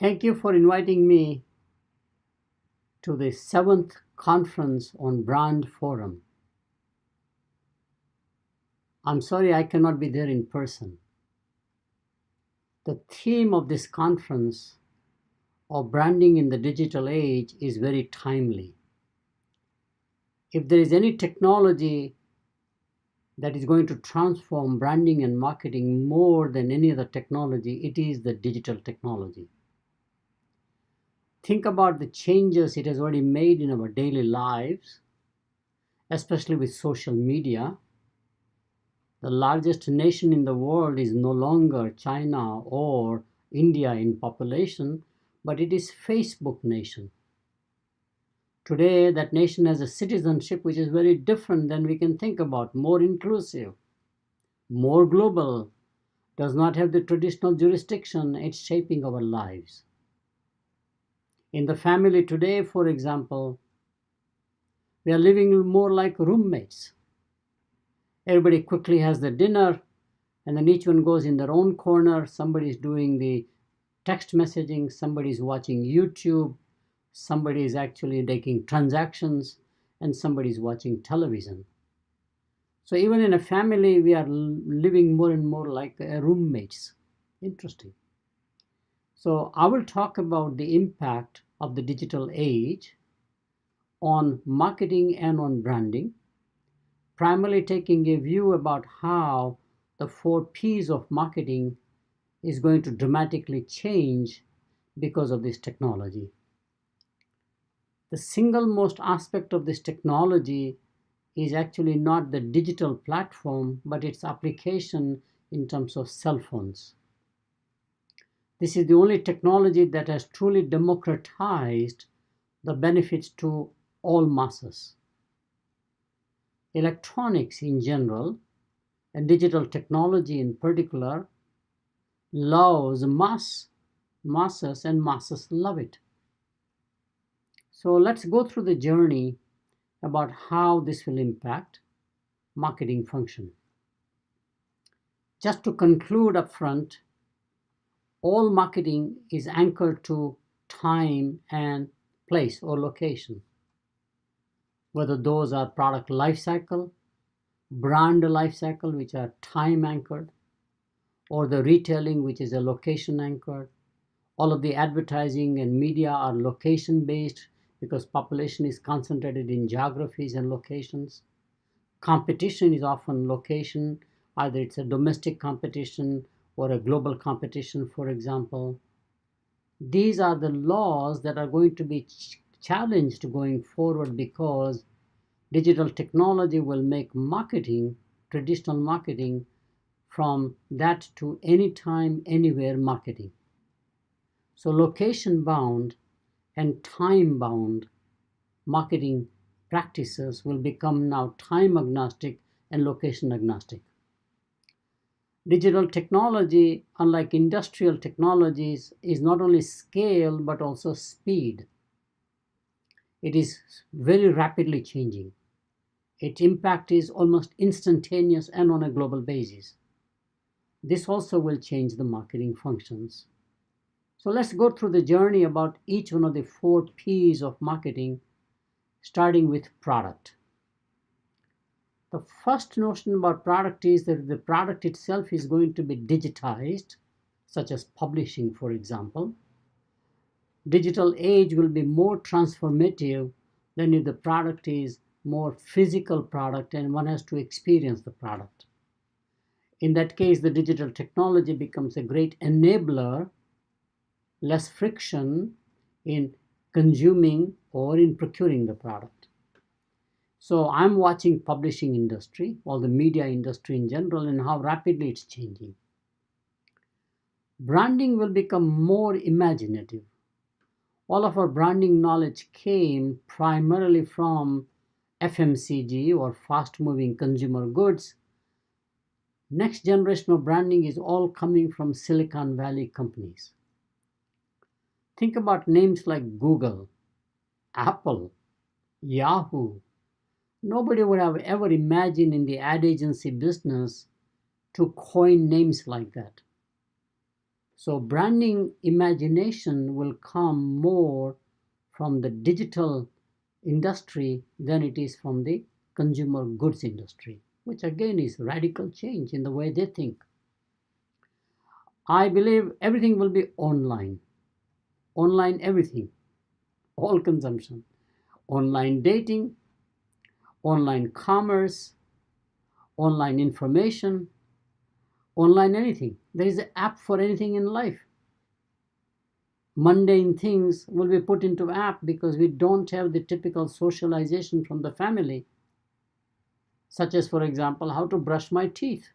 Thank you for inviting me to the 7th Conference on Brand Forum. I'm sorry I cannot be there in person. The theme of this conference of branding in the digital age is very timely. If there is any technology that is going to transform branding and marketing more than any other technology, it is the digital technology. Think about the changes it has already made in our daily lives, especially with social media. The largest nation in the world is no longer China or India in population, but it is Facebook nation. Today, that nation has a citizenship which is very different than we can think about, more inclusive, more global, does not have the traditional jurisdiction. It's shaping our lives. In the family today, for example, we are living more like roommates. Everybody quickly has their dinner, and then each one goes in their own corner. Somebody's doing the text messaging, somebody's watching YouTube, somebody is actually making transactions, and somebody's watching television. So even in a family, we are living more and more like roommates. Interesting. So I will talk about the impact of the digital age on marketing and on branding, primarily taking a view about how the 4 P's of marketing is going to dramatically change because of this technology. The single most aspect of this technology is actually not the digital platform, but its application in terms of cell phones. This is the only technology that has truly democratized the benefits to all masses. Electronics in general, and digital technology in particular, loves masses, and masses love it. So let's go through the journey about how this will impact marketing function. Just to conclude up front, all marketing is anchored to time and place or location, whether those are product life cycle, brand life cycle, which are time anchored, or the retailing, which is a location anchored. All of the advertising and media are location based because population is concentrated in geographies and locations. Competition is often location, either it's a domestic competition or a global competition, for example. These are the laws that are going to be challenged going forward because digital technology will make marketing, traditional marketing, from that to anytime, anywhere marketing. So location bound and time bound marketing practices will become now time agnostic and location agnostic. Digital technology, unlike industrial technologies, is not only scale but also speed. It is very rapidly changing. Its impact is almost instantaneous and on a global basis. This also will change the marketing functions. So let's go through the journey about each one of the 4 P's of marketing, starting with product. The first notion about product is that the product itself is going to be digitized, such as publishing, for example. Digital age will be more transformative than if the product is more physical product and one has to experience the product. In that case, the digital technology becomes a great enabler, less friction in consuming or in procuring the product. So I'm watching publishing industry, or the media industry in general, and how rapidly it's changing. Branding will become more imaginative. All of our branding knowledge came primarily from FMCG or fast-moving consumer goods. Next generation of branding is all coming from Silicon Valley companies. Think about names like Google, Apple, Yahoo. Nobody would have ever imagined in the ad agency business to coin names like that. So branding imagination will come more from the digital industry than it is from the consumer goods industry, which again is radical change in the way they think. I believe everything will be online. Online everything, all consumption. Online dating, online commerce, online information, online anything. There is an app for anything in life. Mundane things will be put into app because we don't have the typical socialization from the family, such as, for example, how to brush my teeth.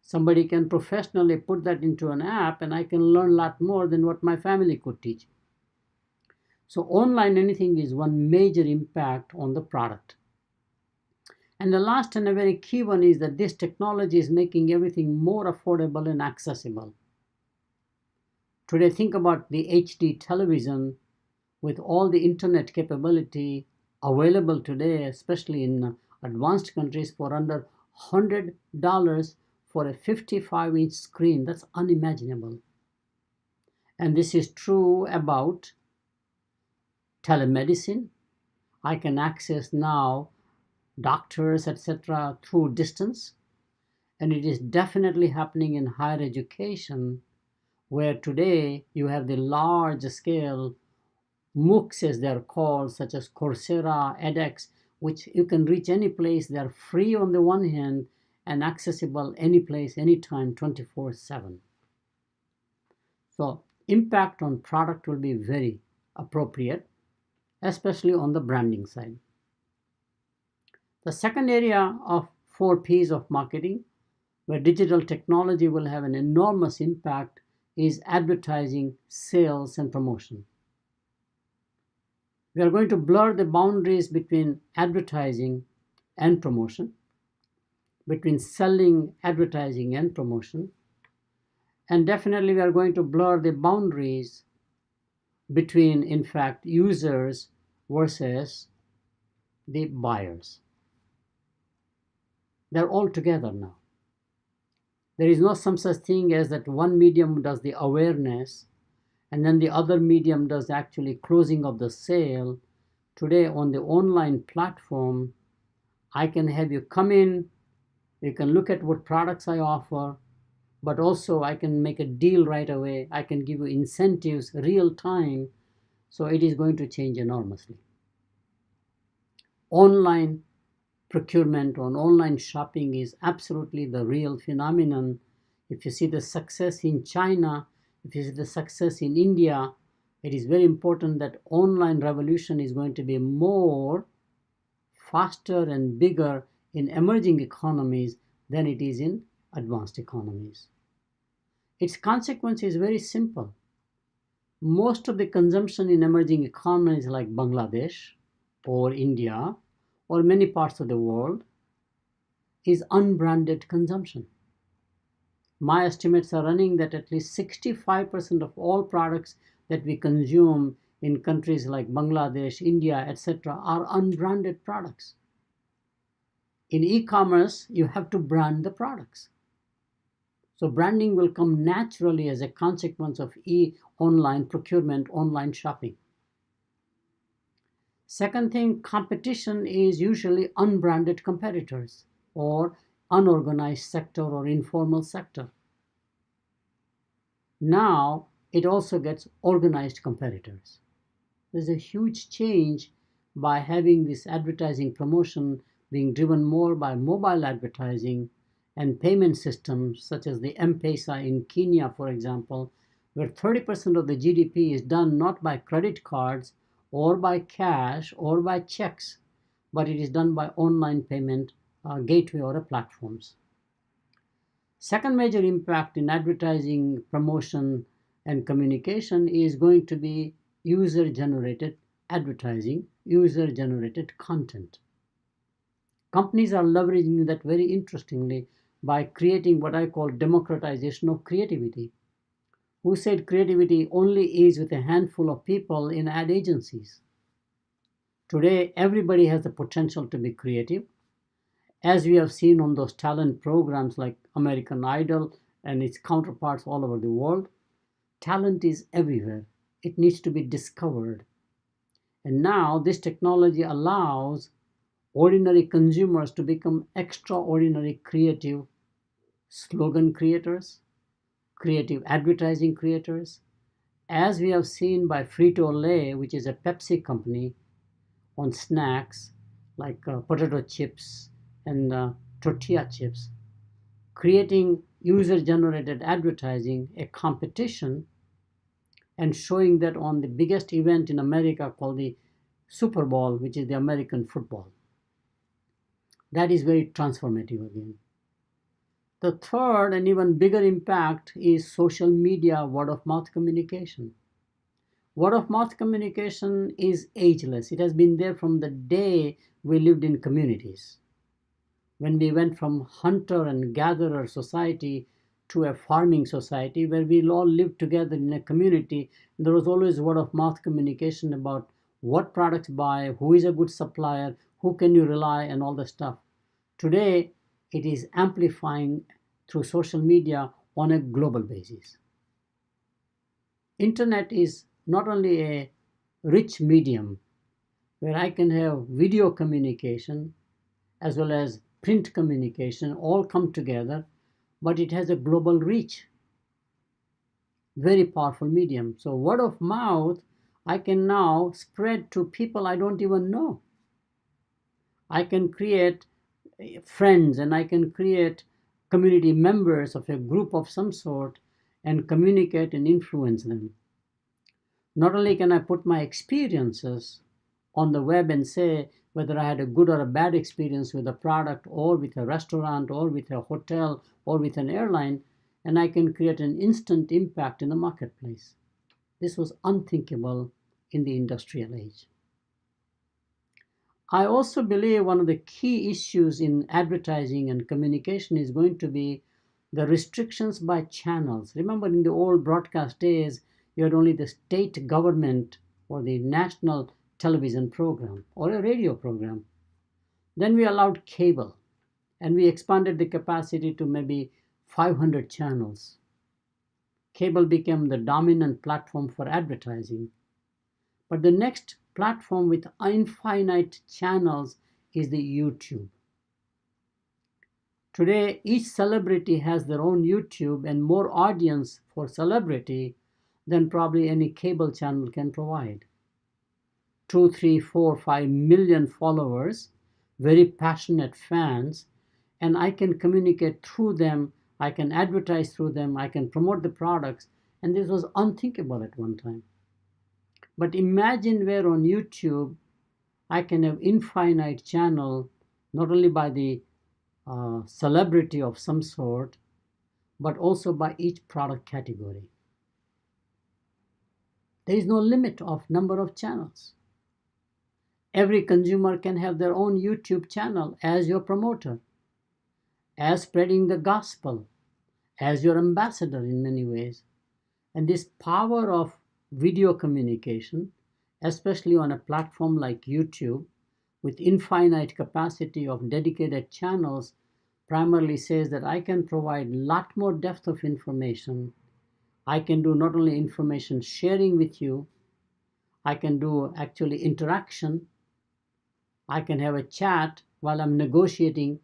Somebody can professionally put that into an app and I can learn a lot more than what my family could teach. So online anything is one major impact on the product. And the last and a very key one is that this technology is making everything more affordable and accessible. Today, think about the HD television with all the internet capability available today, especially in advanced countries, for under $100 for a 55-inch screen. That's unimaginable. And this is true about telemedicine. I can access now doctors, etc., through distance. And it is definitely happening in higher education, where today you have the large scale MOOCs, as they're called, such as Coursera, edX, which you can reach any place. They're free on the one hand and accessible any place, anytime, 24/7. So impact on product will be very appropriate, especially on the branding side. The second area of 4 Ps of marketing, where digital technology will have an enormous impact, is advertising, sales, and promotion. We are going to blur the boundaries between advertising and promotion, between selling, advertising, and promotion. And definitely we are going to blur the boundaries between, in fact, users versus the buyers. They're all together now. There is no some such thing as that one medium does the awareness and then the other medium does actually closing of the sale. Today on the online platform, I can have you come in, you can look at what products I offer, but also I can make a deal right away. I can give you incentives real time. So it is going to change enormously. Online procurement on online shopping is absolutely the real phenomenon. If you see the success in China, if you see the success in India, it is very important that online revolution is going to be more faster and bigger in emerging economies than it is in advanced economies. Its consequence is very simple. Most of the consumption in emerging economies like Bangladesh or India or many parts of the world is unbranded consumption. My estimates are running that at least 65% of all products that we consume in countries like Bangladesh, India, etc., are unbranded products. In e-commerce, you have to brand the products. So branding will come naturally as a consequence of online procurement, online shopping. Second thing, competition is usually unbranded competitors or unorganized sector or informal sector. Now it also gets organized competitors. There's a huge change by having this advertising promotion being driven more by mobile advertising and payment systems such as the M-Pesa in Kenya, for example, where 30% of the GDP is done not by credit cards or by cash or by checks, but it is done by online payment gateway or platforms. Second major impact in advertising, promotion, and communication is going to be user-generated advertising, user-generated content. Companies are leveraging that very interestingly by creating what I call democratization of creativity. Who said creativity only is with a handful of people in ad agencies? Today, everybody has the potential to be creative. As we have seen on those talent programs like American Idol and its counterparts all over the world, Talent is everywhere. It needs to be discovered. And now this technology allows ordinary consumers to become extraordinary creative slogan creators, creative advertising creators, as we have seen by Frito-Lay, which is a Pepsi company, on snacks like potato chips and tortilla chips, creating user-generated advertising, a competition, and showing that on the biggest event in America called the Super Bowl, which is the American football. That is very transformative again. The third and even bigger impact is social media word of mouth communication. Word of mouth communication is ageless. It has been there from the day we lived in communities. When we went from hunter and gatherer society to a farming society where we all lived together in a community, there was always word of mouth communication about what products buy, who is a good supplier, who can you rely, and all the stuff. Today, it is amplifying through social media on a global basis. Internet is not only a rich medium where I can have video communication as well as print communication all come together, but it has a global reach. Very powerful medium. So word of mouth, I can now spread to people I don't even know. I can create friends and I can create community members of a group of some sort and communicate and influence them. Not only can I put my experiences on the web and say whether I had a good or a bad experience with a product or with a restaurant or with a hotel or with an airline, and I can create an instant impact in the marketplace. This was unthinkable in the industrial age. I also believe one of the key issues in advertising and communication is going to be the restrictions by channels. Remember, in the old broadcast days, you had only the state government or the national television program or a radio program. Then we allowed cable and we expanded the capacity to maybe 500 channels. Cable became the dominant platform for advertising. But the next platform with infinite channels is the YouTube. Today, each celebrity has their own YouTube and more audience for celebrity than probably any cable channel can provide. 2, 3, 4, 5 million followers, very passionate fans, and I can communicate through them, I can advertise through them, I can promote the products, and this was unthinkable at one time. But imagine where on YouTube I can have infinite channel, not only by the celebrity of some sort, but also by each product category. There is no limit of number of channels. Every consumer can have their own YouTube channel as your promoter, as spreading the gospel, as your ambassador in many ways. And this power of video communication, especially on a platform like YouTube, with infinite capacity of dedicated channels, primarily says that I can provide a lot more depth of information. I can do not only information sharing with you, I can do actually interaction. I can have a chat while I'm negotiating,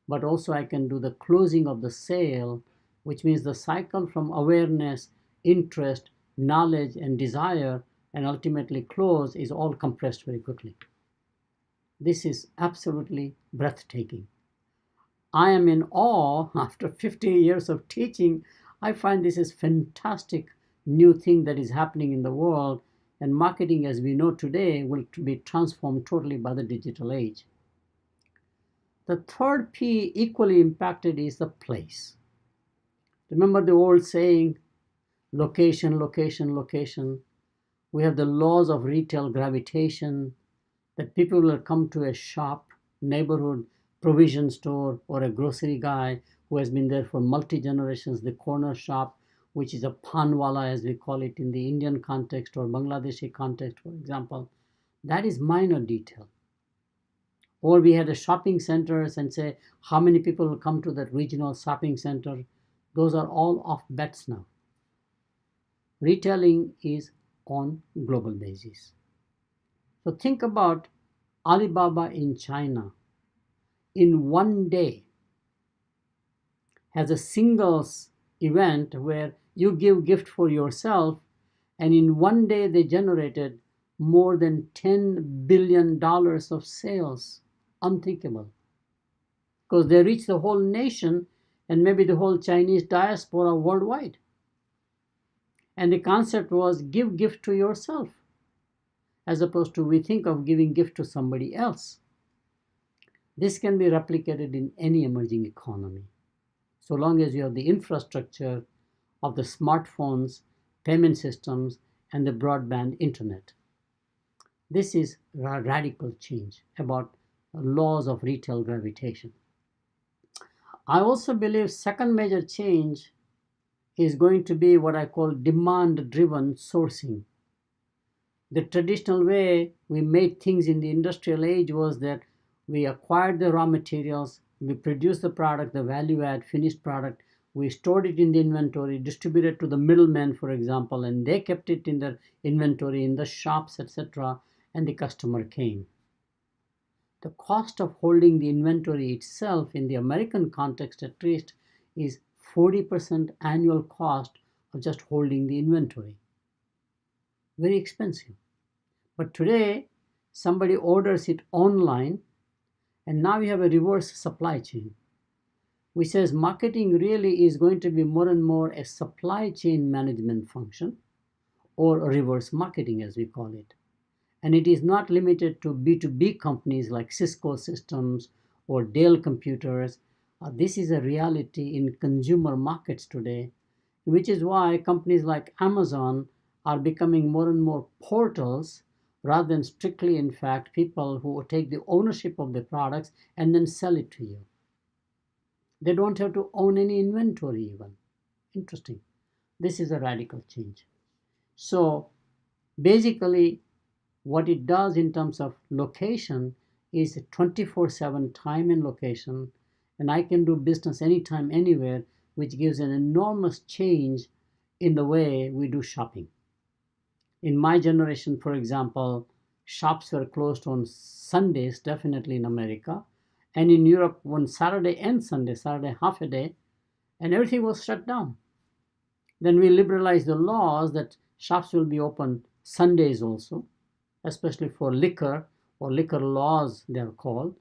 but also I can do the closing of the sale, which means the cycle from awareness, interest, knowledge, and desire, and ultimately close is all compressed very quickly. This is absolutely breathtaking. I am in awe. After 50 years of teaching, I find this is fantastic new thing that is happening in the world, and marketing as we know today will be transformed totally by the digital age. The third P equally impacted is the place. Remember the old saying, location, location, location. We have the laws of retail gravitation, that people will come to a shop, neighborhood, provision store, or a grocery guy who has been there for multi-generations, the corner shop, which is a panwala as we call it in the Indian context or Bangladeshi context, for example. That is minor detail. Or we had a shopping centers and say how many people will come to that regional shopping center. Those are all off bets now. Retailing is on global basis. So think about Alibaba in China. In one day, has a singles event where you give gift for yourself, and in one day they generated more than $10 billion of sales. Unthinkable. Because they reached the whole nation and maybe the whole Chinese diaspora worldwide. And the concept was give gift to yourself, as opposed to we think of giving gift to somebody else. This can be replicated in any emerging economy, so long as you have the infrastructure of the smartphones, payment systems, and the broadband internet. This is a radical change about laws of retail gravitation. I also believe second major change is going to be what I call demand-driven sourcing. The traditional way we made things in the industrial age was that we acquired the raw materials, we produced the product, the value add, finished product, we stored it in the inventory, distributed to the middlemen, for example, and they kept it in their inventory in the shops, etc., and the customer came. The cost of holding the inventory itself, in the American context at least, is 40% annual cost of just holding the inventory. Very expensive. But today, somebody orders it online, and now we have a reverse supply chain, which says marketing really is going to be more and more a supply chain management function, or reverse marketing as we call it. And it is not limited to B2B companies like Cisco Systems or Dell Computers. This is a reality in consumer markets today, which is why companies like Amazon are becoming more and more portals rather than strictly, in fact, people who take the ownership of the products and then sell it to you. They don't have to own any inventory even. Interesting. This is a radical change. So basically, what it does in terms of location is 24/7 time and location, and I can do business anytime, anywhere, which gives an enormous change in the way we do shopping. In my generation, for example, shops were closed on Sundays, definitely in America, and in Europe on Saturday and Sunday, Saturday half a day, and everything was shut down. Then we liberalized the laws that shops will be open Sundays also, especially for liquor, or liquor laws they're called.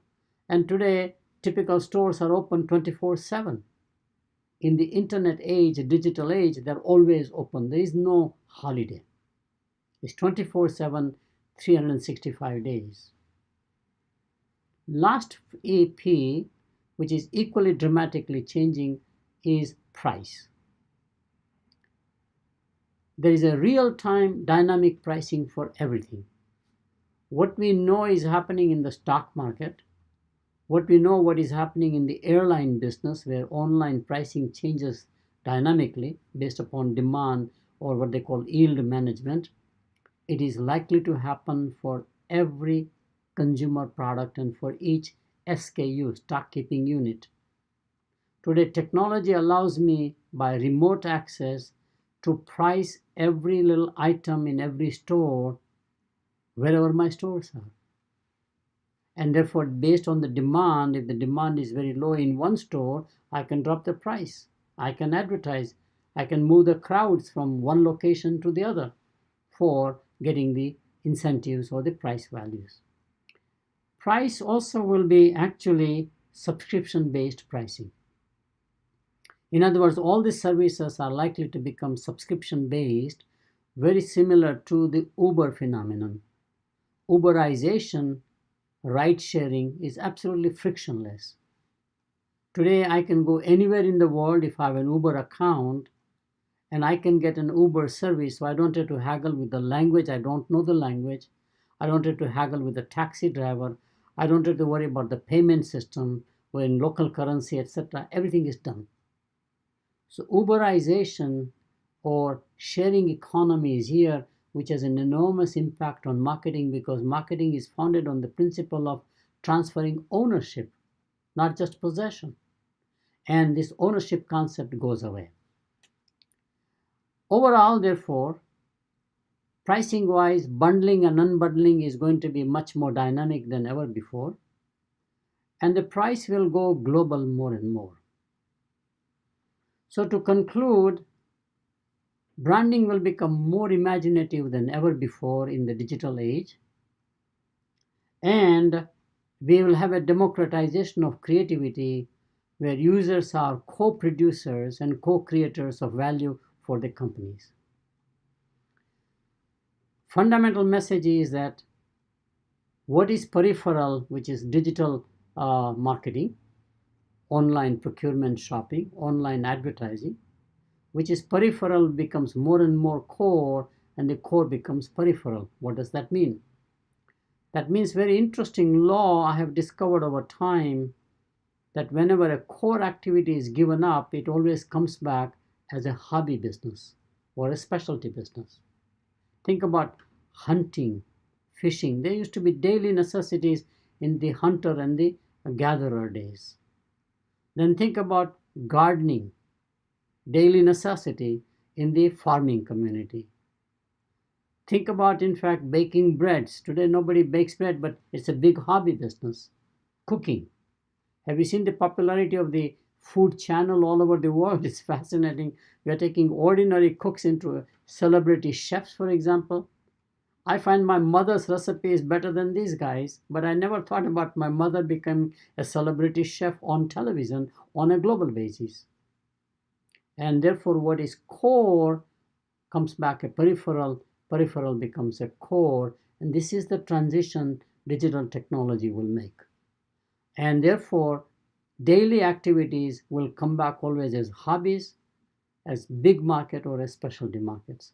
And today, typical stores are open 24/7. In the internet age, digital age, they're always open. There is no holiday. It's 24/7, 365 days. Last AP, which is equally dramatically changing, is price. There is a real-time dynamic pricing for everything. What we know is happening in the stock market, what we know what is happening in the airline business, where online pricing changes dynamically based upon demand or what they call yield management, it is likely to happen for every consumer product and for each SKU, stock keeping unit. Today, technology allows me, by remote access, to price every little item in every store wherever my stores are. And therefore, based on the demand, if the demand is very low in one store, I can drop the price. I can advertise. I can move the crowds from one location to the other for getting the incentives or the price values. Price also will be actually subscription-based pricing. In other words, all these services are likely to become subscription-based, very similar to the Uber phenomenon. Uberization, ride-sharing, is absolutely frictionless. Today, I can go anywhere in the world if I have an Uber account, and I can get an Uber service, so I don't have to haggle with the language. I don't know the language. I don't have to haggle with the taxi driver. I don't have to worry about the payment system or in local currency, etc. Everything is done. So Uberization, or sharing economy, is here, which has an enormous impact on marketing, because marketing is founded on the principle of transferring ownership, not just possession. And this ownership concept goes away. Overall, therefore, pricing wise, bundling and unbundling is going to be much more dynamic than ever before, and the price will go global more and more. So, to conclude, branding will become more imaginative than ever before in the digital age, and we will have a democratization of creativity where users are co-producers and co-creators of value for the companies. Fundamental message is that what is peripheral, which is digital marketing, online procurement shopping, online advertising, which is peripheral becomes more and more core, and the core becomes peripheral. What does that mean? That means very interesting law I have discovered over time, that whenever a core activity is given up, it always comes back as a hobby business or a specialty business. Think about hunting, fishing. There used to be daily necessities in the hunter and the gatherer days. Then think about gardening, daily necessity in the farming community. Think about, in fact, baking breads. Today nobody bakes bread, but it's a big hobby business. Cooking. Have you seen the popularity of the food channel all over the world? It's fascinating. We are taking ordinary cooks into celebrity chefs, for example. I find my mother's recipe is better than these guys, but I never thought about my mother becoming a celebrity chef on television on a global basis. And therefore, what is core comes back a peripheral, peripheral becomes a core, and this is the transition digital technology will make. And therefore, daily activities will come back always as hobbies, as big market or as specialty markets.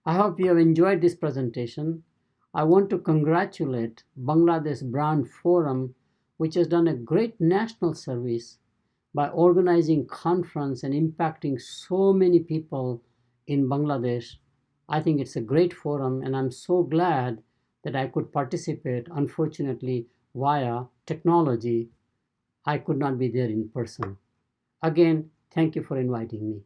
I hope you have enjoyed this presentation. I want to congratulate Bangladesh Brand Forum, which has done a great national service by organizing conference and impacting so many people in Bangladesh. I think it's a great forum, and I'm so glad that I could participate. Unfortunately, via technology, I could not be there in person. Again, thank you for inviting me.